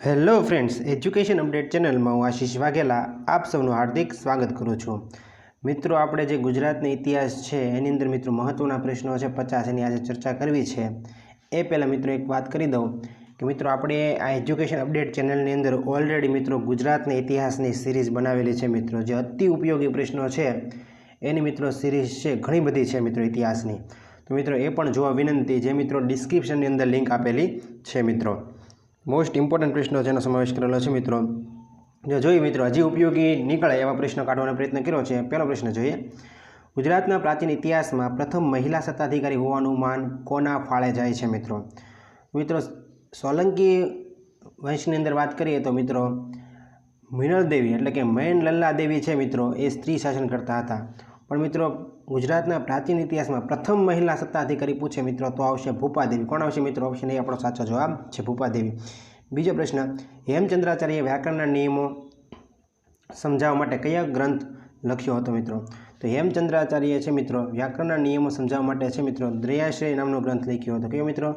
Hello friends, education update ચેનલમાં હું આશીષ વાઘેલા આપ સૌનું હાર્દિક સ્વાગત કરું છું. મિત્રો, આપણે જે ગુજરાતનો ઇતિહાસ છે એની અંદર મિત્રો મહત્ત્વના પ્રશ્નો છે 50, એની આજે ચર્ચા કરવી છે. એ પહેલાં મિત્રો એક વાત કરી દઉં કે મિત્રો આપણે આ એજ્યુકેશન અપડેટ ચેનલની અંદર ઓલરેડી મિત્રો ગુજરાતના ઇતિહાસની સિરીઝ બનાવેલી છે. મિત્રો જે અતિ ઉપયોગી પ્રશ્નો છે એની મિત્રો સિરીઝ છે, ઘણી બધી છે મિત્રો ઇતિહાસની. તો મિત્રો એ પણ જોવા વિનંતી, જે મિત્રો ડિસ્ક્રિપ્શનની અંદર લિંક આપેલી છે. મિત્રો મોસ્ટ ઇમ્પોર્ટન્ટ પ્રશ્નો જેનો સમાવેશ કરેલો છે. મિત્રો જો જોઈએ મિત્રો હજી ઉપયોગી નીકળે એવા પ્રશ્નો કાઢવાનો પ્રયત્ન કર્યો છે. પહેલો પ્રશ્ન જોઈએ, ગુજરાતના પ્રાચીન ઇતિહાસમાં પ્રથમ મહિલા સત્તાધિકારી હોવાનું માન કોના ફાળે જાય છે? મિત્રો સોલંકી વંશની અંદર વાત કરીએ તો મિત્રો મિનળ દેવી એટલે કે મૈન લલ્લા દેવી છે મિત્રો, એ સ્ત્રી શાસન કરતા હતા. પણ મિત્રો ગુજરાતના પ્રાચીન ઇતિહાસમાં પ્રથમ મહિલા સત્તાધિકારી પૂછે મિત્રો તો આવશે ભૂપાદેવી. કોણ આવશે મિત્રો? ઓપ્શન એ આપણો સાચો જવાબ છે, ભૂપાદેવી. બીજો પ્રશ્ન, હેમચંદ્રાચાર્ય વ્યાકરણના નિયમો સમજાવવા માટે કયા ગ્રંથ લખ્યો હતો? મિત્રો તો હેમચંદ્રાચાર્ય છે મિત્રો વ્યાકરણના નિયમો સમજાવવા માટે છે મિત્રો દયાશ્રય નામનો ગ્રંથ લખ્યો હતો. કયો મિત્રો?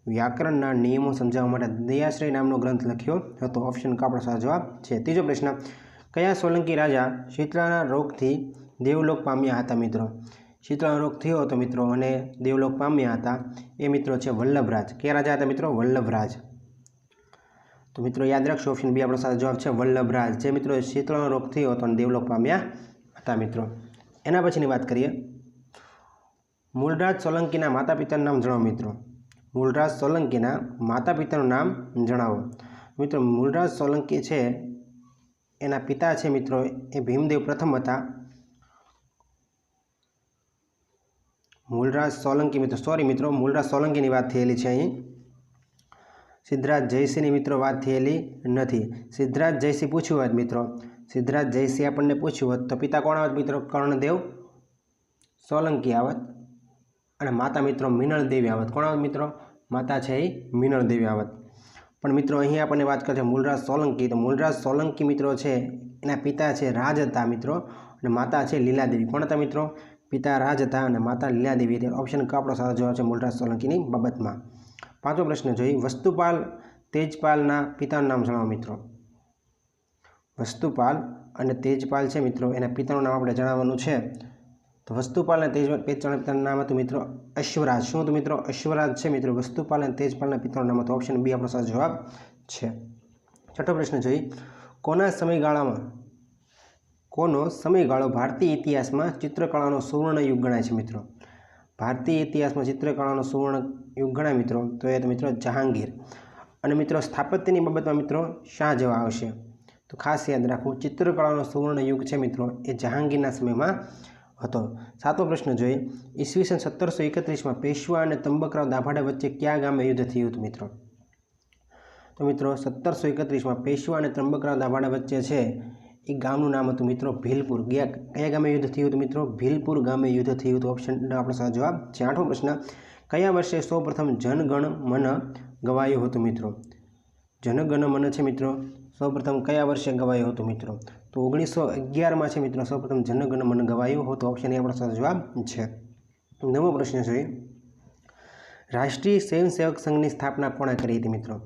વ્યાકરણના નિયમો સમજાવવા માટે દયાશ્રય નામનો ગ્રંથ લખ્યો હતો. ઓપ્શન ક આપણો સાચો જવાબ છે. ત્રીજો પ્રશ્ન, કયા સોલંકી રાજા શીતળાના રોગથી દેવલોક પામ્યા હતા? મિત્રો શીતળાનો રોગ થયો હતો મિત્રો અને દેવલોક પામ્યા હતા એ મિત્રો છે વલ્લભરાજ. કયા રાજા હતા મિત્રો? વલ્લભરાજ. તો મિત્રો યાદ રાખશો, ઓપ્શન બી આપણો સાચો જવાબ છે, વલ્લભરાજ, જે મિત્રો શીતળાનો રોગ થયો હતો અને દેવલોક પામ્યા હતા. મિત્રો એના પછીની વાત કરીએ, મૂળરાજ સોલંકીના માતા પિતાનું નામ જણાવો. મિત્રો મૂળરાજ સોલંકીના માતા પિતાનું નામ જણાવો. મિત્રો મૂળરાજ સોલંકી છે એના પિતા છે મિત્રો એ ભીમદેવ પ્રથમ હતા. મૂળરાજ સોલંકી મિત્રો મૂળરાજ સોલંકીની વાત થયેલી છે અહીં. સિદ્ધરાજ જયસિંહની મિત્રો વાત થયેલી નથી. સિદ્ધરાજ જયસિંહ પૂછ્યું હોત મિત્રો, સિદ્ધરાજ જયસિંહ આપણને પૂછ્યું હોત તો પિતા કોણ આવત મિત્રો? કર્ણદેવ સોલંકી આવત અને માતા મિત્રો મિનળ દેવી આવત. કોણ આવત મિત્રો? માતા છે એ મિનળ દેવી આવત. પણ મિત્રો અહીં આપણને વાત કરે છે મૂળરાજ સોલંકી, તો મૂળરાજ સોલંકી મિત્રો છે એના પિતા છે રાજ હતા મિત્રો અને માતા છે લીલાદેવી. કોણ હતા મિત્રો? પિતા રાજ હતા અને માતા લીલાદેવી હતી. ઓપ્શન ક આપણો સાચો જવાબ છે મૂળરાજ સોલંકીની બાબતમાં. પાંચમો પ્રશ્ન જોઈએ, વસ્તુપાલ તેજપાલના પિતાનું નામ જણાવો. મિત્રો વસ્તુપાલ અને તેજપાલ છે મિત્રો એના પિતાનું નામ આપણે જણાવવાનું છે. તો વસ્તુપાલ અને તેજપાલના પિતાનું નામ હતું મિત્રો અશ્વરાજ. શું હતું મિત્રો? અશ્વરાજ છે મિત્રો વસ્તુપાલ અને તેજપાલના પિતાનું નામ હતું. ઓપ્શન બી આપણો સાચો જવાબ છે. છઠ્ઠો પ્રશ્ન જોઈએ, કોનો સમયગાળો ભારતીય ઇતિહાસમાં ચિત્રકળાનો સુવર્ણ યુગ ગણાય છે? મિત્રો ભારતીય ઇતિહાસમાં ચિત્રકળાનો સુવર્ણ યુગ ગણાય મિત્રો તો એ તો મિત્રો જહાંગીર. અને મિત્રો સ્થાપત્યની બાબતમાં મિત્રો શાહ જેવા આવશે. તો ખાસ યાદ રાખવું, ચિત્રકળાનો સુવર્ણ યુગ છે મિત્રો એ જહાંગીરના સમયમાં હતો. સાતમો પ્રશ્ન જોઈએ, ઈસવીસન 1731માં પેશવા અને ત્રંબકરાવ દાભાડે વચ્ચે કયા ગામે યુદ્ધ થયું હતું? મિત્રો તો મિત્રો 1731માં પેશવા અને ત્રંબકરાવ દાભાડે વચ્ચે છે એ ગામનું નામ હતું મિત્રો ભીલપુર. કયા ગામે યુદ્ધ થયું હતું મિત્રો? ભીલપુર ગામે યુદ્ધ થયું હતું. ઓપ્શન આપણો સાચો જવાબ છે. આઠમો પ્રશ્ન, કયા વર્ષે સૌપ્રથમ જનગણ મન ગવાયું હતું? મિત્રો જનગણ મન છે મિત્રો સૌપ્રથમ કયા વર્ષે ગવાયું હતું? મિત્રો તો 1911માં છે મિત્રો સૌપ્રથમ જનગણ મન ગવાયું હતું. ઓપ્શન એ આપણો સાચો જવાબ છે. નવમો પ્રશ્ન જોઈએ, રાષ્ટ્રીય સ્વયંસેવક સંઘની સ્થાપના કોણે કરી હતી? મિત્રો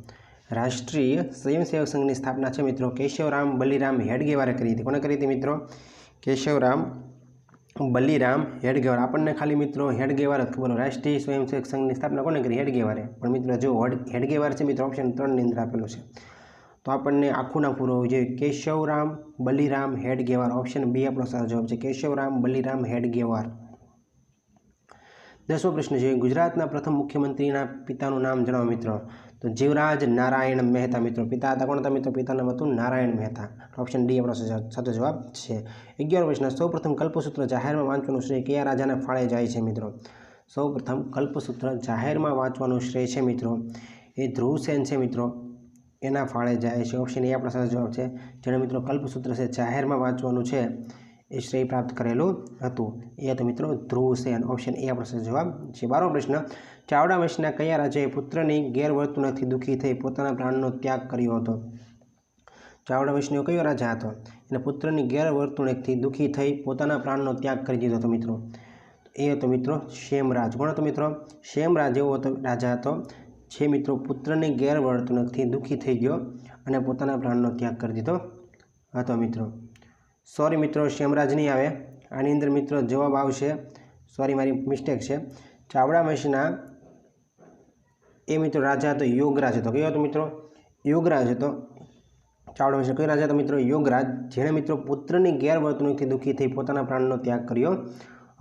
રાષ્ટ્રીય સ્વયંસેવક સંઘની સ્થાપના છે મિત્રો કેશવરામ બલિરામ હેડગેવારે કરી હતી. કોણે કરી હતી મિત્રો? કેશવરામ બલિરામ હેડગેવાર. આપણને ખાલી મિત્રો હેડગેવાર જ ખબર હોય. રાષ્ટ્રીય સ્વયંસેવક સંઘની સ્થાપના કોને કરી? હેડગેવારે. પણ મિત્રો જો હેડગેવાર છે મિત્રો ઓપ્શન 3ની અંદર આપેલું છે, તો આપણને આખું નામ પૂરું હોવું જોઈએ. કેશવરામ બલિરામ હેડગેવાર. ઓપ્શન બી આપણો સાચો જવાબ છે, કેશવરામ બલિરામ હેડગેવાર. દસમો પ્રશ્ન જોઈએ, ગુજરાતના પ્રથમ મુખ્યમંત્રીના પિતાનું નામ જણાવો. મિત્રો તો જીવરાજ નારાયણ મહેતા. મિત્રો પિતા હતા કોણ હતા મિત્રો? પિતાનું નામ હતું નારાયણ મહેતા. ઓપ્શન ડી આપણો સાચો જવાબ છે. 11મો પ્રશ્ન, સૌપ્રથમ કલ્પસૂત્ર જાહેરમાં વાંચવાનું શ્રેય કયા રાજાના ફાળે જાય છે? મિત્રો સૌપ્રથમ કલ્પસૂત્ર જાહેરમાં વાંચવાનું શ્રેય છે મિત્રો એ ધ્રુવસેન છે મિત્રો એના ફાળે જાય છે. ઓપ્શન એ આપણો સાચો જવાબ છે. જેણે મિત્રો કલ્પસૂત્ર છે જાહેરમાં વાંચવાનું છે એ શ્રેય પ્રાપ્ત કરેલું હતું એ હતું મિત્રો ધ્રુવસેન. ઓપ્શન એ આપણો સાચો જવાબ છે. 12મો પ્રશ્ન, ચાવડા વંશના કયા રાજાએ પુત્રની ગેરવર્તણૂકથી દુઃખી થઈ પોતાના પ્રાણનો ત્યાગ કર્યો હતો? ચાવડા વંશનો કયો રાજા હતો? એને પુત્રની ગેરવર્તણૂકથી દુઃખી થઈ પોતાના પ્રાણનો ત્યાગ કરી દીધો હતો મિત્રો? એ હતો મિત્રો શેમરાજ. કોણ હતો મિત્રો? શેમરાજ એવો હતો રાજા હતો છે મિત્રો પુત્રની ગેરવર્તણૂકથી દુઃખી થઈ ગયો અને પોતાના પ્રાણનો ત્યાગ કરી દીધો હતો મિત્રો. સોરી મિત્રો, શ્યામરાજ નહીં આવે. આની અંદર મિત્રો જવાબ આવશે, સોરી મારી મિસ્ટેક છે, ચાવડા વંશના એ મિત્રો રાજા હતો યોગરાજ હતો. કયો હતો મિત્રો? યોગરાજ હતો. ચાવડા વંશનો કયો રાજા હતો મિત્રો? યોગરાજ, જેણે મિત્રો પુત્રની ગેરવર્તણૂકથી દુઃખી થઈ પોતાના પ્રાણનો ત્યાગ કર્યો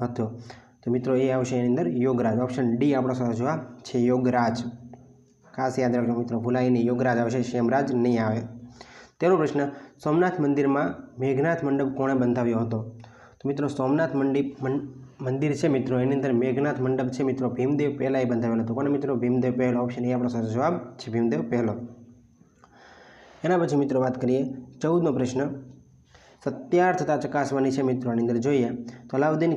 હતો. તો મિત્રો એ આવશે એની અંદર યોગરાજ. ઓપ્શન ડી આપણો સાચો જવાબ છે, યોગરાજ. ખાસ યાદ રાખજો મિત્રો, ભૂલાય નહીં, યોગરાજ આવશે, શ્યામરાજ નહીં આવે. તેનો પ્રશ્ન, સોમનાથ મંદિરમાં મેઘનાથ મંડપ કોણે બંધાવ્યો હતો? તો મિત્રો સોમનાથ મંદિર છે મિત્રો, એની અંદર મેઘનાથ મંડપ છે મિત્રો ભીમદેવ પહેલાં બંધાવેલો હતો. કોને મિત્રો? ભીમદેવ પહેલો. ઓપ્શન એ આપણો સાચો જવાબ છે, ભીમદેવ પહેલો. એના પછી મિત્રો વાત કરીએ 14નો પ્રશ્ન, સત્યાર્થતા ચકાસવાની છે મિત્રો. આની અંદર જોઈએ તો અલાઉદ્દીન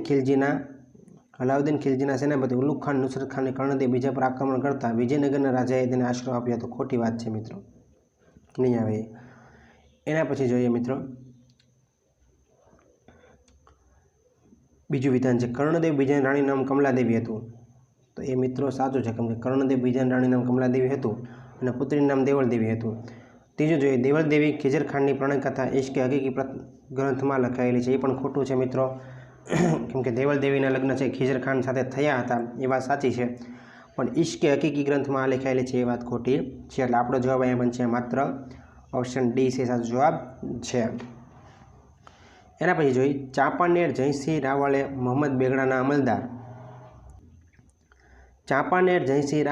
ખિલજીના સેનાપતિ ઉલ્લુગ ખાન નુસરત ખાનને કર્ણદેવ બીજા પર આક્રમણ કરતા વિજયનગરના રાજાએ તેને આશરો આપ્યો હતો. ખોટી વાત છે મિત્રો, નહીં આવે. એના પછી જોઈએ મિત્રો બીજું વિધાન છે, કર્ણદેવ બીજાની રાણી નામ કમલાદેવી હતું. તો એ મિત્રો સાચું છે, કેમ કે કર્ણદેવ બીજાની રાણી નામ કમલાદેવી હતું અને પુત્રીનું નામ દેવળદેવી હતું. ત્રીજું જોઈએ, દેવળદેવી ખીજર ખાનની પ્રણયકથા ઇશ્કે હકીકી ગ્રંથમાં લખાયેલી છે. એ પણ ખોટું છે મિત્રો, કેમ કે દેવળદેવીના લગ્ન છે ખીજર ખાન સાથે થયા હતા, એ વાત સાચી છે, પણ ઇશ્કે હકીકી ગ્રંથમાં લખાયેલી છે એ વાત ખોટી છે. એટલે આપણો જવાબ અહીંયા બનશે માત્ર ઓપ્શન ડી છે, સાચો જવાબ છે. એના પછી જોઈ, ચાંપાનેર જયસિંહ રાવળે મોહમ્મદ બેગડાના અમલદાર ચાંપાનેર જયસિંહ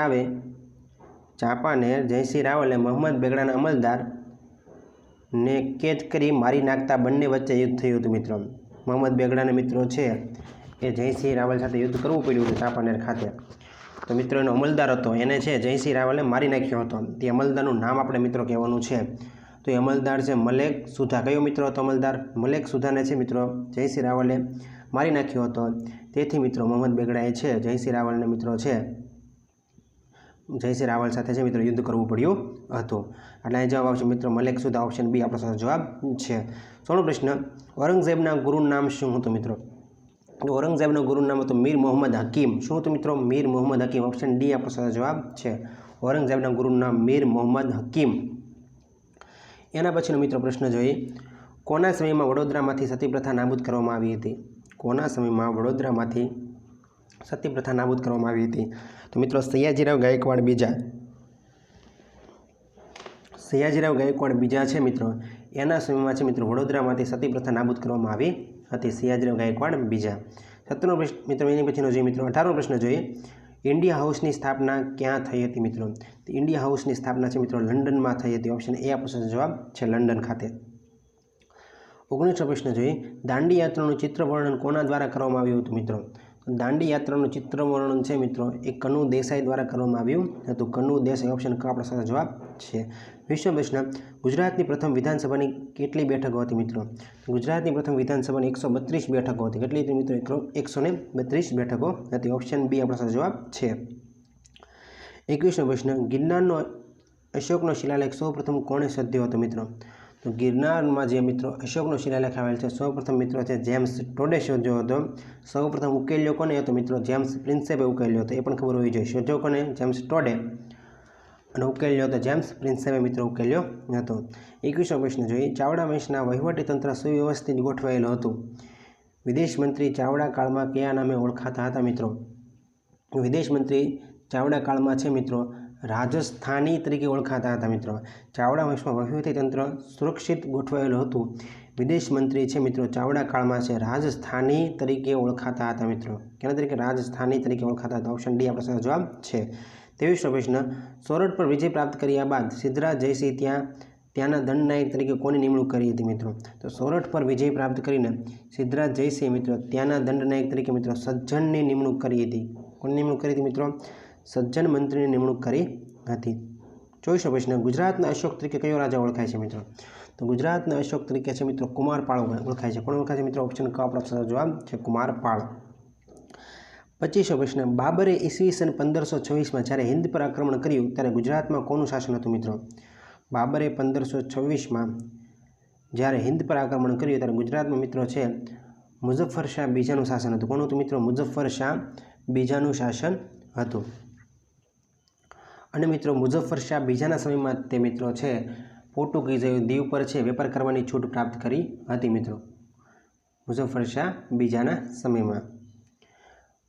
રાવલે મોહમ્મદ બેગડાના અમલદારને કેદ કરી મારી નાખતા બંને વચ્ચે યુદ્ધ થયું હતું મિત્રો. મોહમ્મદ બેગડાના મિત્રો છે એ જયસિંહ રાવલ સાથે યુદ્ધ કરવું પડ્યું હતું ચાંપાનેર ખાતે. તો મિત્રો એનો અમલદાર હતો, એને છે જયસિંહ રાવલે મારી નાખ્યો હતો. તે અમલદારનું નામ આપણે મિત્રો કહેવાનું છે. તો એ અમલદાર છે મલેક સુધા. કયો મિત્રો હતો અમલદાર? મલેક સુધાને છે મિત્રો જયસિંહ રાવલે મારી નાખ્યો હતો. તેથી મિત્રો મોહમ્મદ બેગડાએ છે જયસિંહ રાવલને મિત્રો છે જયસિંહ રાવલ સાથે છે મિત્રો યુદ્ધ કરવું પડ્યું હતું. એટલે અહીં જવાબ આવશે મિત્રો મલેક સુધા. ઓપ્શન બી આપણો સાચો જવાબ છે. 16નો પ્રશ્ન, ઔરંગઝેબના ગુરુનું નામ શું હતું મિત્રો? તો ઔરંગઝેબનું ગુરુનું નામ હતું મીર મોહમ્મદ હકીમ. શું હતું મિત્રો? મીર મોહમ્મદ હકીમ. ઓપ્શન ડી આપણો સાચો જવાબ છે. ઔરંગઝેબના ગુરુનું નામ મીર મોહમ્મદ હકીમ. એના પછીનો મિત્રો પ્રશ્ન જોઈએ, કોના સમયમાં વડોદરામાંથી સતી પ્રથા નાબૂદ કરવામાં આવી હતી? કોના સમયમાં વડોદરામાંથી સતી પ્રથા નાબૂદ કરવામાં આવી હતી? તો મિત્રો સયાજીરાવ ગાયકવાડ બીજા છે મિત્રો, એના સમયમાં છે મિત્રો વડોદરામાંથી સતી પ્રથા નાબૂદ કરવામાં આવી હતી. સયાજીરાવ ગાયકવાડ બીજા. 17નો પ્રશ્ન મિત્રો એની પછીનો જોઈએ મિત્રો 18નો પ્રશ્ન જોઈએ, ઇન્ડિયા હાઉસની સ્થાપના ક્યાં થઈ હતી મિત્રો? તો ઇન્ડિયા હાઉસની સ્થાપના છે મિત્રો લંડનમાં થઈ હતી. ઓપ્શન એ આપણો સાચો જવાબ છે, લંડન ખાતે. 19નો પ્રશ્ન જોઈએ, દાંડી યાત્રાનું ચિત્ર વર્ણન કોના દ્વારા કરવામાં આવ્યું હતું મિત્રો? તો દાંડી યાત્રાનું ચિત્ર વર્ણન છે મિત્રો એ કનુ દેસાઈ દ્વારા કરવામાં આવ્યું હતું. કનુ દેસાઈ. ઓપ્શન ક આપણો સાચો જવાબ છે. 20નો પ્રશ્ન, ગુજરાતની પ્રથમ વિધાનસભાની કેટલી બેઠકો હતી મિત્રો? ગુજરાતની પ્રથમ વિધાનસભાની 132 બેઠકો હતી. કેટલી હતી મિત્રો? 132 બેઠકો હતી. ઓપ્શન બી આપણો સાચો જવાબ છે. 21નો પ્રશ્ન, ગિરનારનો અશોકનો શિલાલેખ સૌપ્રથમ કોણે સર્જ્યો હતો મિત્રો? તો ગિરનારમાં જે મિત્રો અશોકનો શિલાલેખ આવેલ છે સૌપ્રથમ મિત્રો છે જેમ્સ ટોડે શોધ્યો હતો. સૌપ્રથમ ઉકેલ્યો કોને હતો મિત્રો? જેમ્સ પ્રિન્સેપે ઉકેલ્યો હતો. એ પણ ખબર હોવી જોઈએ. શોધ્યો કોને? જેમ્સ ટોડે, અને ઉકેલ્યો હતો જેમ્સ પ્રિન્સેપે મિત્રો ઉકેલ્યો હતો. 21નો પ્રશ્ન જોઈએ, ચાવડા વંશના વહીવટીતંત્ર સુવ્યવસ્થિત ગોઠવાયેલું હતું. વિદેશ મંત્રી ચાવડા કાળમાં કયા નામે ઓળખાતા હતા મિત્રો? વિદેશ મંત્રી ચાવડા કાળમાં છે મિત્રો રાજસ્થાની તરીકે ઓળખાતા હતા મિત્રો. ચાવડા વંશમાં વહીવટીતંત્ર સુરક્ષિત ગોઠવાયેલું હતું. વિદેશ મંત્રી છે મિત્રો ચાવડા કાળમાં છે રાજસ્થાની તરીકે ઓળખાતા હતા મિત્રો. કેના તરીકે? રાજસ્થાની તરીકે ઓળખાતા હતા. ઓપ્શન ડી આપણો સાચો જવાબ છે. 23નો પ્રશ્ન, સોરઠ પર વિજય પ્રાપ્ત કર્યા બાદ સિદ્ધરાજ જયસિંહ ત્યાંના દંડનાયક તરીકે કોની નિમણૂક કરી હતી મિત્રો? તો સોરઠ પર વિજય પ્રાપ્ત કરીને સિદ્ધરાજ જયસિંહ મિત્રો ત્યાંના દંડનાયક તરીકે મિત્રો સજ્જનની નિમણૂક કરી હતી. કોની નિમણૂક કરી હતી મિત્રો? સજ્જન મંત્રીની નિમણૂક કરી હતી. 24નો પ્રશ્ન, ગુજરાતના અશોક તરીકે કયો રાજા ઓળખાય છે મિત્રો? તો ગુજરાતના અશોક તરીકે છે મિત્રો કુમારપાળ ઓળખાય છે. કોણ ઓળખાય છે મિત્રો? ઓપ્શન ક આપણો સાચો જવાબ છે, કુમારપાળ. 25નો પ્રશ્ન, બાબરે ઈસવીસન 1526માં જ્યારે હિન્દ પર આક્રમણ કર્યું ત્યારે ગુજરાતમાં કોનું શાસન હતું મિત્રો? બાબરે 1526માં જ્યારે હિન્દ પર આક્રમણ કર્યું ત્યારે ગુજરાતમાં મિત્રો છે મુઝફ્ફર શાહ બીજાનું શાસન હતું. કોનું હતું મિત્રો? મુઝફ્ફર શાહ બીજાનું શાસન હતું. અને મિત્રો મુઝફ્ફર શાહ બીજાના સમયમાં તે મિત્રો છે પોર્ટુગીઝોએ દીવ પર છે વેપાર કરવાની છૂટ પ્રાપ્ત કરી હતી મિત્રો, મુઝફ્ફર શાહ બીજાના સમયમાં.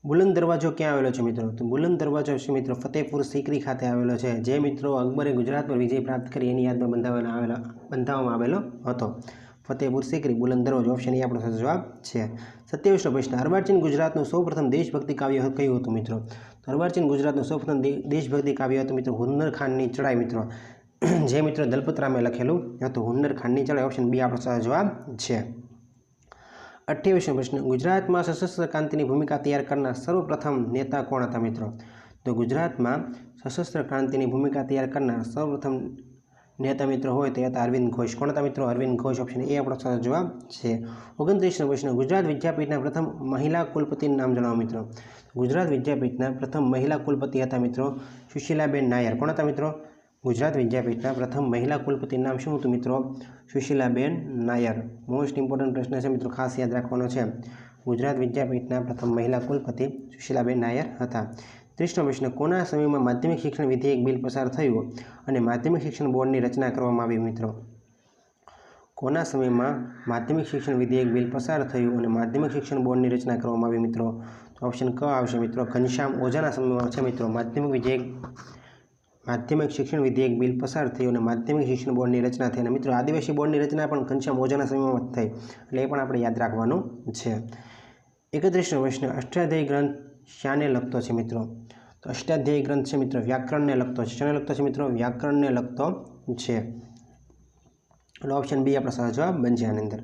બુલંદ દરવાજો ક્યાં આવેલો છે મિત્રો? તો બુલંદ દરવાજો છે મિત્રો ફતેહપુર સિકરી ખાતે આવેલો છે, જે મિત્રો અકબરે ગુજરાત પર વિજય પ્રાપ્ત કરી એની યાદમાં બંધાવવામાં આવેલો હતો. ફતેહપુર સિકરી, બુલંદ દરવાજો, ઓપ્શન એ આપણો સાચો જવાબ છે. 27નો પ્રશ્ન, અર્વાચીન ગુજરાતનું સૌપ્રથમ દેશભક્તિ કાવ્ય કયું હતું મિત્રો? તો અર્વાચીન ગુજરાતનું સૌપ્રથમ દેશભક્તિ કાવ્ય હતું મિત્રો હુન્નર ખાનની ચડાઈ મિત્રો, જે મિત્રો દલપતરામે લખેલું હતું. હુન્નર ખાનની ચડાઈ, ઓપ્શન બી આપણો સાચો જવાબ છે. 28નો પ્રશ્ન, ગુજરાતમાં સશસ્ત્ર ક્રાંતિની ભૂમિકા તૈયાર કરનાર સર્વપ્રથમ નેતા કોણ હતા મિત્રો? તો ગુજરાતમાં સશસ્ત્ર ક્રાંતિની ભૂમિકા તૈયાર કરનાર સર્વપ્રથમ નેતા મિત્રો હોય તો હતા અરવિંદ ઘોષ. કોણ હતા મિત્રો? અરવિંદ ઘોષ, ઓપ્શન એ આપણો સાચો જવાબ છે. 29નો પ્રશ્ન, ગુજરાત વિદ્યાપીઠના પ્રથમ મહિલા કુલપતિનું નામ જણાવો મિત્રો. ગુજરાત વિદ્યાપીઠના પ્રથમ મહિલા કુલપતિ હતા મિત્રો સુશીલાબેન નાયર. કોણ હતા મિત્રો? ગુજરાત વિદ્યાપીઠના પ્રથમ મહિલા કુલપતિનું નામ શું હતું મિત્રો? સુશીલાબેન નાયર. મોસ્ટ ઇમ્પોર્ટન્ટ પ્રશ્ન છે મિત્રો, ખાસ યાદ રાખવાનો છે. ગુજરાત વિદ્યાપીઠના પ્રથમ મહિલા કુલપતિ સુશીલાબેન નાયર હતા. 30નો પ્રશ્ન, કોના સમયમાં માધ્યમિક શિક્ષણ વિધેયક બિલ પસાર થયું અને માધ્યમિક શિક્ષણ બોર્ડની રચના કરવામાં આવી મિત્રો? કોના સમયમાં માધ્યમિક શિક્ષણ વિધેયક બિલ પસાર થયું અને માધ્યમિક શિક્ષણ બોર્ડની રચના કરવામાં આવી મિત્રો? તો ઓપ્શન ક આવશે મિત્રો, ઘનશ્યામ ઓઝાના સમયમાં છે મિત્રો માધ્યમિક શિક્ષણ વિધેયક બિલ પસાર થયું અને માધ્યમિક શિક્ષણ બોર્ડની રચના થઈ. અને મિત્રો આદિવાસી બોર્ડની રચના પણ ઘનશ્યામ ઓઝાના સમયમાં થઈ, એટલે એ પણ આપણે યાદ રાખવાનું છે. 31નો પ્રશ્ન, અષ્ટાધ્યાયી ગ્રંથ શાને લગતો છે મિત્રો? તો અષ્ટાધ્યાયી ગ્રંથ છે મિત્રો વ્યાકરણને લગતો છે. શાને લગતો છે મિત્રો? વ્યાકરણને લગતો છે. એટલે ઓપ્શન બી આપણો સાચો જવાબ બનશે આની અંદર.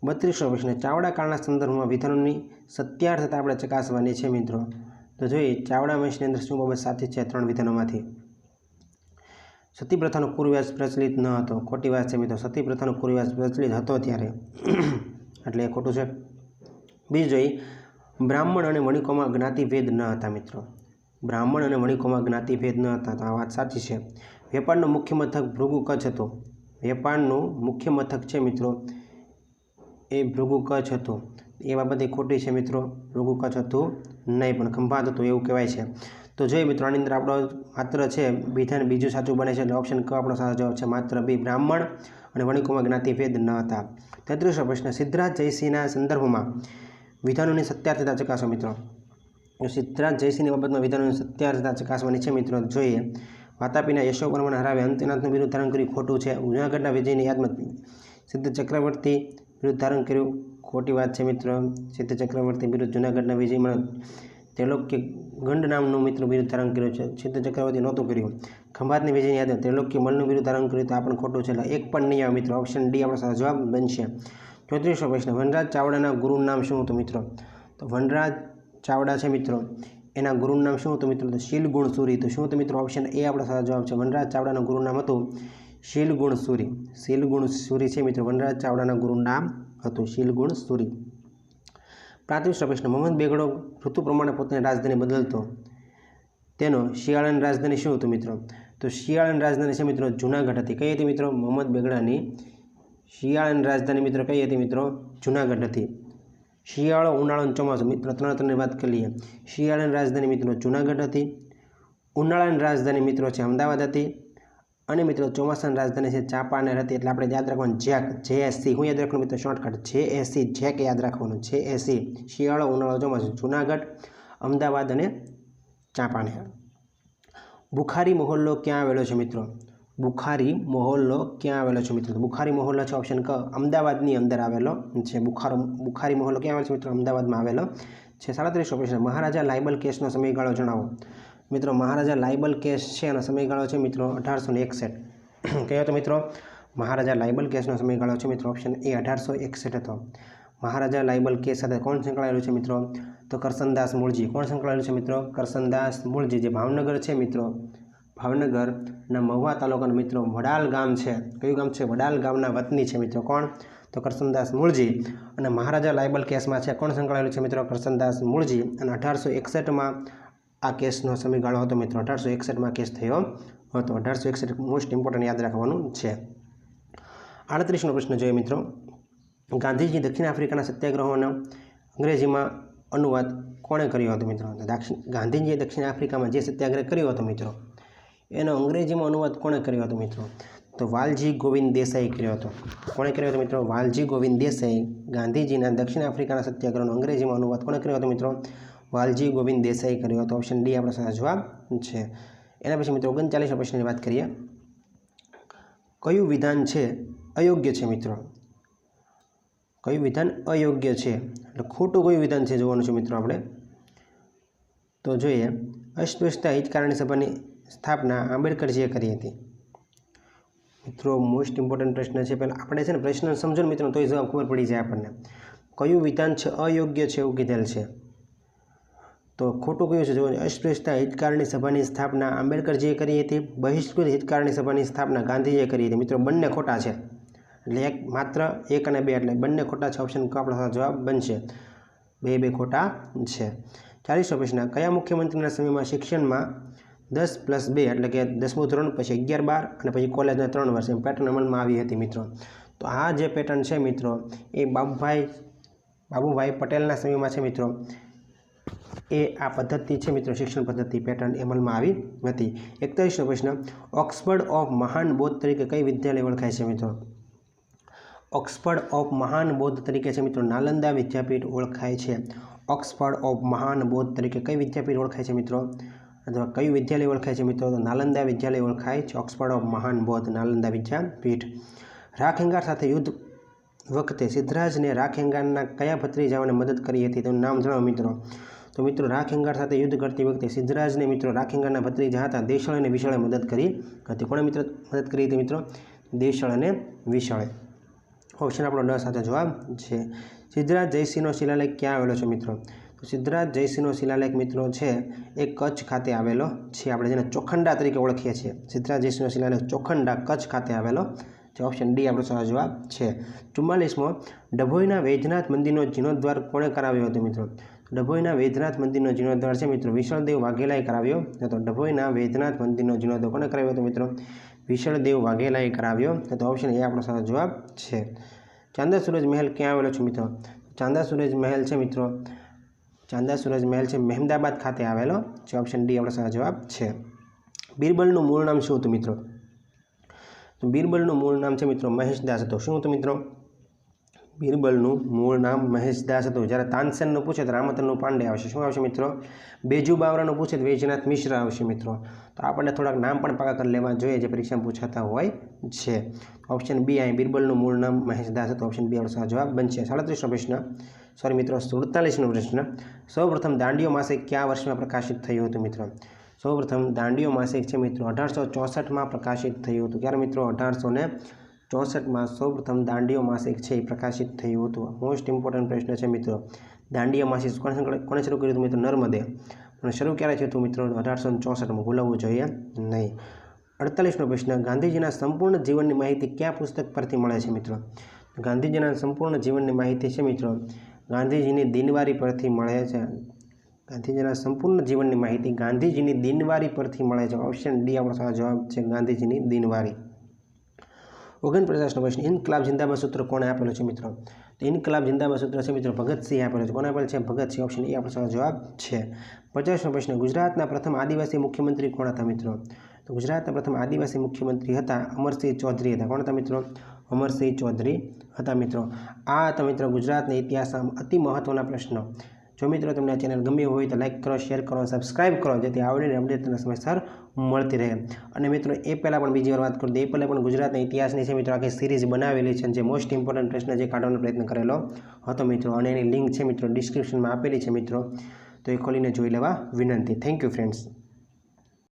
32નો પ્રશ્ન, ચાવડા કાળના સંદર્ભમાં વિધાનોની સત્યાર્થતા આપણે ચકાસવાની છે મિત્રો. તો જોઈએ ચાવડા વંશની અંદર શું બાબત સાચી છે 3 વિધાનોમાંથી? સતી પ્રથાનો પૂર્વવ્યાસ પ્રચલિત ન હતો. ખોટી વાત છે મિત્રો, સતી પ્રથાનો પૂર્વવ્યાસ પ્રચલિત હતો ત્યારે, એટલે એ ખોટું છે. બીજું જોઈએ, બ્રાહ્મણ અને વણિકોમાં જ્ઞાતિભેદ ન હતા મિત્રો. બ્રાહ્મણ અને વણિકોમાં જ્ઞાતિભેદ ન હતા, તો આ વાત સાચી છે. વેપારનું મુખ્ય મથક ભૃગુ કચ્છ હતું. વેપારનું મુખ્ય મથક છે મિત્રો એ ભૃગુ કચ્છ હતું. એ બાબતે ખોટી છે મિત્રો, ભૃગુ કચ્છ હતું નહીં પણ ખંભાત હતું એવું કહેવાય છે. તો જોઈએ મિત્રો આની અંદર આપણો માત્ર છે વિધાન બીજું સાચું બને છે, એટલે ઓપ્શન ક આપણો સાચો જવાબ છે. માત્ર બી, બ્રાહ્મણ અને વણિકોમાં જ્ઞાતિભેદ ન હતા. 33નો પ્રશ્ન, સિદ્ધરાજ જયસિંહના સંદર્ભમાં વિધાનોની સત્યાર્થતા ચકાસો મિત્રો. સિદ્ધરાજ જયસિંહની બાબતમાં વિધાનોની સત્યાર્થતા ચકાસવાની છે મિત્રો. જોઈએ, વાતાપીના યશોવર્મન હરાવે અંત્યનાથનું બિરુદ ધારણ કર્યું, ખોટું છે. જૂનાગઢના વિજયની યાદમાં સિદ્ધ ચક્રવર્તી બિરુદ ધારણ કર્યું, ખોટી વાત છે મિત્રો. સિદ્ધ ચક્રવર્તી બિરુદ જૂનાગઢના વિજયમાં ત્રિલોક્ય ગંડ નામનું મિત્રો બિરુદ ધારણ કર્યું છે. સિદ્ધ ચક્રવર્તી નહોતું કર્યું. ખંભાતની વિજયની યાદમાં ત્રિલોક્ય મલનું બિરુદ ધારણ કર્યું, તો આ પણ ખોટું છે. એટલે એક પણ નહીં આવે મિત્રો, ઓપ્શન ડી આપણો સાચો જવાબ બનશે. 34નો પ્રશ્ન, વનરાજ ચાવડાના ગુરુનું નામ શું હતું મિત્રો? તો વનરાજ ચાવડા છે મિત્રો એના ગુરુનું નામ શું હતું મિત્રો? તો શીલગુણ સૂરી. તો શું હતું મિત્રો? ઓપ્શન એ આપણો સાચો જવાબ છે. વનરાજ ચાવડાનું ગુરુનું નામ હતું શીલગુણ સૂરી. શીલગુણ સૂરી છે મિત્રો વનરાજ ચાવડાના ગુરુનું નામ હતું શીલગુણ સૂરી. 35નો પ્રશ્ન, મોહમ્મદ બેગડો ઋતુ પ્રમાણે પોતાની રાજધાની બદલતો, તેનો શિયાળાની રાજધાની શું હતું મિત્રો? તો શિયાળાની રાજધાની છે મિત્રો જૂનાગઢ હતી. કઈ હતી મિત્રો? મોહમ્મદ બેગડાની શિયાળાની રાજધાની મિત્રો કઈ હતી મિત્રો? જૂનાગઢ હતી. શિયાળો, ઉનાળો અને ચોમાસું મિત્રો ત્રણની વાત કરી લઈએ. શિયાળાની રાજધાની મિત્રો જૂનાગઢ હતી. ઉનાળાની રાજધાની મિત્રો છે અમદાવાદ હતી. અને મિત્રો ચોમાસાની રાજધાની છે ચાંપાનેર હતી. એટલે આપણે યાદ રાખવાનું જેક, JSC. હું યાદ રાખવાનું મિત્રો શોર્ટકટ JSC, જેક યાદ રાખવાનું. JSC, શિયાળો, ઉનાળો, ચોમાસું, જૂનાગઢ, અમદાવાદ અને ચાંપાનેર. બુખારી મહોલ્લો ક્યાં આવેલો છે મિત્રો? બુખારી મહોલ્લો ક્યાં આવેલો છે મિત્રો? બુખારી મહોલ્લો છે ઓપ્શન ક, અમદાવાદની અંદર આવેલો છે. બુખારી મહોલ્લો ક્યાં આવેલો છે મિત્રો? અમદાવાદમાં આવેલો છે. 37નો પ્રશ્ન, મહારાજા લાયબલ કેસનો સમયગાળો જણાવો મિત્રો. મહારાજા લાયબલ કેસ છે એનો સમયગાળો છે મિત્રો 1861. કયો હતો મિત્રો? મહારાજા લાયબલ કેસનો સમયગાળો છે મિત્રો ઓપ્શન એ 1861 હતો. મહારાજા લાયબલ કેસ સાથે કોણ સંકળાયેલું છે મિત્રો? તો કરસનદાસ મૂળજી. કોણ સંકળાયેલું છે મિત્રો? કરસનદાસ મૂળજી, જે ભાવનગર છે મિત્રો, ભાવનગરના મહુવા તાલુકાનું મિત્રો વડાલ ગામ છે. કયું ગામ છે? વડાલ ગામના વતની છે મિત્રો. કોણ? તો કરસનદાસ મૂળજી. અને મહારાજા લાયબલ કેસમાં છે કોણ સંકળાયેલું છે મિત્રો? કરસનદાસ મૂળજી. અને 1861માં આ કેસનો સમયગાળો હતો મિત્રો. 1861માં કેસ થયો હતો. 1861 મોસ્ટ ઇમ્પોર્ટન્ટ યાદ રાખવાનું છે. 38નો પ્રશ્ન જોઈએ મિત્રો, ગાંધીજી દક્ષિણ આફ્રિકાના સત્યાગ્રહોનો અંગ્રેજીમાં અનુવાદ કોણે કર્યો હતો મિત્રો? ગાંધીજીએ દક્ષિણ આફ્રિકામાં જે સત્યાગ્રહ કર્યો હતો મિત્રો એનો અંગ્રેજીમાં અનુવાદ કોણે કર્યો હતો મિત્રો? તો વાલજી ગોવિંદ દેસાઈ કર્યો હતો. કોણે કર્યો હતો મિત્રો? વાલજી ગોવિંદ દેસાઈ. ગાંધીજીના દક્ષિણ આફ્રિકાના સત્યાગ્રહનો અંગ્રેજીમાં અનુવાદ કોણે કર્યો હતો મિત્રો? વાલજી ગોવિંદ દેસાઈ કર્યો હતો. ઓપ્શન ડી આપણો સાચો જવાબ છે. એના પછી મિત્રો 39 પ્રશ્નની વાત કરીએ. કયું વિધાન છે અયોગ્ય છે મિત્રો? કયું વિધાન અયોગ્ય છે એટલે ખોટું કયું વિધાન છે જોવાનું છે મિત્રો આપણે. તો જોઈએ, અસ્પૃશ્યતા હિતકારણી સભાની સ્થાપના આંબેડકરજીએ કરી હતી. મિત્રો મોસ્ટ ઇમ્પોર્ટન્ટ પ્રશ્ન છે. પહેલાં આપણે છે ને પ્રશ્ન સમજો ને મિત્રો તો એ જવાબ ખબર પડી જાય આપણને. કયું વિધાન છે અયોગ્ય છે એવું કીધેલ છે. તો ખોટું કયું છે જોવાનું. અસ્પૃશ્યતા હિતકારણી સભાની સ્થાપના આંબેડકરજીએ કરી હતી. બહિષ્કૃત હિતકારણી સભાની સ્થાપના ગાંધીજીએ કરી હતી. મિત્રો બંને ખોટા છે એટલે માત્ર 1 અને 2 એટલે બંને ખોટા છે. ઓપ્શન ક આપણો જવાબ બનશે. બે ખોટા છે. 40મો પ્રશ્ન. કયા મુખ્યમંત્રીના સમયમાં શિક્ષણમાં 10+2 એટલે કે 10મું ધોરણ પછી 11-12 અને પછી કોલેજના 3 વર્ષ એમ પેટર્ન અમલમાં આવી હતી મિત્રો. તો આ જે પેટર્ન છે મિત્રો એ બાબુભાઈ પટેલના સમયમાં છે મિત્રો. એ આ પદ્ધતિ છે મિત્રો, શિક્ષણ પદ્ધતિ પેટર્ન અમલમાં આવી હતી. 41મો પ્રશ્ન. ઓક્સફર્ડ ઓફ મહાન બૌદ્ધ તરીકે કઈ વિદ્યાલય ઓળખાય છે મિત્રો? ઓક્સફર્ડ ઓફ મહાન બૌદ્ધ તરીકે છે મિત્રો નાલંદા વિદ્યાપીઠ ઓળખાય છે. ઓક્સફર્ડ ઓફ મહાન બૌદ્ધ તરીકે કઈ વિદ્યાપીઠ ઓળખાય છે મિત્રો? અથવા કયું વિદ્યાલય ઓળખાય છે મિત્રો? તો નાલંદા વિદ્યાલય ઓળખાય છે. ઓક્સફર્ડ ઓફ મહાન બૌદ્ધ નાલંદા વિદ્યાપીઠ. રાખેંગાર સાથે યુદ્ધ વખતે સિદ્ધરાજને રાખેંગારના કયા ભત્રીજાઓને મદદ કરી હતી તેનું નામ જણાવો મિત્રો. તો મિત્રો રાખેંગાર સાથે યુદ્ધ કરતી વખતે સિદ્ધરાજને મિત્રો રાખેંગારના ભત્રીજા હતા દેશળ અને વિશાળે મદદ કરી હતી. કોણે મિત્રો મદદ કરી હતી મિત્રો? દેશળ અને વિશાળે. ઓપ્શન આપણો ડ સાથે જવાબ છે. સિદ્ધરાજ જયસિંહનો શિલાલેખ ક્યાં આવેલો છે મિત્રો? તો સિદ્ધરાજ જયસિંહનો શિલાલેખ મિત્રો છે એ કચ્છ ખાતે આવેલો છે. આપણે જેને ચોખંડા તરીકે ઓળખીએ છીએ. સિદ્ધરાજ જયસિંહનો શિલાલેખ ચોખંડા કચ્છ ખાતે આવેલો છે. ઓપ્શન ડી આપણો સાચો જવાબ છે. 44મો. ડભોઈના વૈદ્યનાથ મંદિરનો જીર્ણોદ્ધાર કોણે કરાવ્યો હતો મિત્રો? ડભોઈના વૈદ્યનાથ મંદિરનો જીર્ણોદ્ધાર છે મિત્રો વિશળદેવ વાઘેલાએ કરાવ્યો હતો. ડભોઈના વૈદ્યનાથ મંદિરનો જીર્ણોદ્ધાર કોણે કરાવ્યો હતો મિત્રો? વિશળદેવ વાઘેલાએ કરાવ્યો હતો. ઓપ્શન એ આપણો સાચો જવાબ છે. ચાંદા સૂરજ મહેલ ક્યાં આવેલો છે મિત્રો? ચાંદા સૂરજ મહેલ છે મિત્રો મહેમદાબાદ ખાતે આવેલો છે. ઓપ્શન ડી આપણો સાચો જવાબ છે. બિરબલનું મૂળ નામ શું હતું મિત્રો? તો બિરબલનું મૂળ નામ છે મિત્રો મહેશદાસ હતું. શું હતું મિત્રો? બિરબલનું મૂળ નામ મહેશદાસ હતું. જ્યારે તાનસેનનું પૂછે તો રામતનનું પાંડે આવશે. શું આવશે મિત્રો? બેજુ બાવરાનું પૂછે તો વૈજનાથ મિશ્ર આવશે મિત્રો. તો આપણને થોડાક નામ પણ પાકા કરી લેવા જોઈએ જે પરીક્ષામાં પૂછાતા હોય છે. ઓપ્શન બી અહીં બિરબલનું મૂળ નામ મહેશદાસ હતું. ઓપ્શન બી આપણો જવાબ બનશે. 47મો પ્રશ્ન. 47મો પ્રશ્ન. સૌપ્રથમ દાંડિયો માસિક કયા વર્ષમાં પ્રકાશિત થયું હતું મિત્રો? સૌપ્રથમ દાંડિયો માસિક છે મિત્રો 1864માં પ્રકાશિત થયું હતું. ક્યારે મિત્રો? 1864માં સૌપ્રથમ દાંડિયો માસિક છે એ પ્રકાશિત થયું હતું. મોસ્ટ ઇમ્પોર્ટન્ટ પ્રશ્ન છે મિત્રો. દાંડિયા માસિક કોણે શરૂ કર્યું હતું મિત્રો? નર્મદે. પણ શરૂ ક્યારે થયું હતું મિત્રો? 1864માં. ભૂલવું જોઈએ નહીં. 48મો પ્રશ્ન. ગાંધીજીના સંપૂર્ણ જીવનની માહિતી કયા પુસ્તક પરથી મળે છે મિત્રો? ગાંધીજીના સંપૂર્ણ જીવનની માહિતી છે મિત્રો ગાંધીજીની દિનવારી પરથી મળે છે. ગાંધીજીના સંપૂર્ણ જીવનની માહિતી ગાંધીજીની દિનવારી પરથી મળે છે. ઓપ્શન ડી આપણો સાચો જવાબ છે. ગાંધીજીની દિનવારી. 49મો પ્રશ્ન. ઇન્કલાબ જિંદાબાદ સૂત્ર કોણે આપેલું છે મિત્રો? તો ઇન્કલાબ જિંદાબાદ સૂત્ર છે મિત્રો ભગતસિંહ આપેલું છે. કોને આપેલું છે? ભગતસિંહ. ઓપ્શન એ આપણો સાચો જવાબ છે. 50મો પ્રશ્ન. ગુજરાતના પ્રથમ આદિવાસી મુખ્યમંત્રી કોણ હતા મિત્રો? તો ગુજરાતના પ્રથમ આદિવાસી મુખ્યમંત્રી હતા અમરસિંહ ચૌધરી હતા. કોણ હતા મિત્રો? અમરસિંહ ચૌધરી હતા મિત્રો. આ હતા મિત્રો ગુજરાતના ઇતિહાસના અતિ મહત્વના પ્રશ્નો. જો મિત્રો તમને આ ચેનલ ગમી હોય તો લાઇક કરો, શેર કરો, સબસ્ક્રાઇબ કરો જેથી આવડેલી અપડેટ તમને સમયસર મળતી રહે. અને મિત્રો એ પહેલાં પણ બીજી વાર વાત કરું તો એ પહેલાં પણ ગુજરાતના ઇતિહાસની છે મિત્રો આખી સિરીઝ બનાવેલી છે જે મોસ્ટ ઇમ્પોર્ટન્ટ પ્રશ્ન જે કાઢવાનો પ્રયત્ન કરેલો હતો મિત્રો. અને એની લિંક છે મિત્રો ડિસ્ક્રિપ્શનમાં આપેલી છે મિત્રો. તો એ ખોલીને જોઈ લેવા વિનંતી. Thank you friends.